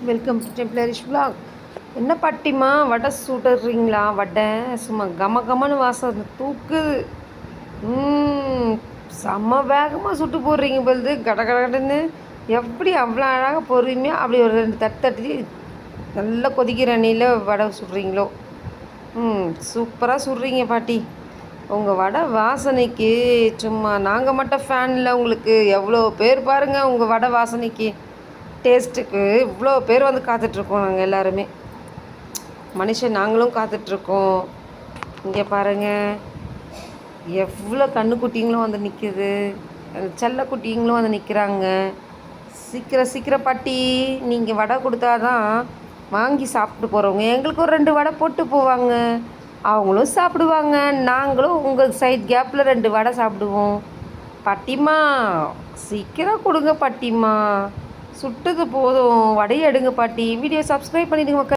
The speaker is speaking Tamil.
Welcome to டெம்ப்ளரிஷ் vlog. என்ன பாட்டிமா வடை சுடுறீங்களா? வடை சும்மா கம கமன்னு வாசம் தூக்குது. செம்ம வேகமாக சுட்டு போடுறீங்க பொழுது கட கடன்னு. எப்படி அவ்வளோ அழகாக பொறுமையாக அப்படி ஒரு 2 தட்டி நல்லா கொதிக்கிற எண்ணெயில் வடை சுடுறீங்களோ? சூப்பராக சுடுறீங்க பாட்டி. உங்கள் வடை வாசனைக்கு சும்மா நாங்கள் மட்டும் ஃபேனில், உங்களுக்கு எவ்வளோ பேர் பாருங்கள் உங்கள் வடை வாசனைக்கு டேஸ்ட்டுக்கு இவ்வளோ பேர் வந்து காத்துட்ருக்கோம். நாங்கள் எல்லாருமே மனுஷன் நாங்களும் காத்துட்ருக்கோம். இங்கே பாருங்கள் எவ்வளோ கண்ணுக்குட்டிங்களும் வந்து நிற்குது, செல்லக்குட்டிங்களும் வந்து நிற்கிறாங்க. சீக்கிரம் பாட்டி, நீங்கள் வடை கொடுத்தா தான் வாங்கி சாப்பிட்டு போகிறவங்க எங்களுக்கு ஒரு 2 வடை போட்டு போவாங்க, அவங்களும் சாப்பிடுவாங்க, நாங்களும் உங்கள் சைட் கேப்பில் 2 வடை சாப்பிடுவோம். பாட்டிம்மா சீக்கிரம் கொடுங்க பாட்டிம்மா, சுட்டது போதும், வடையை எடுங்க பாட்டி. வீடியோ சப்ஸ்கிரைப் பண்ணிவிடுங்க மக்கள்.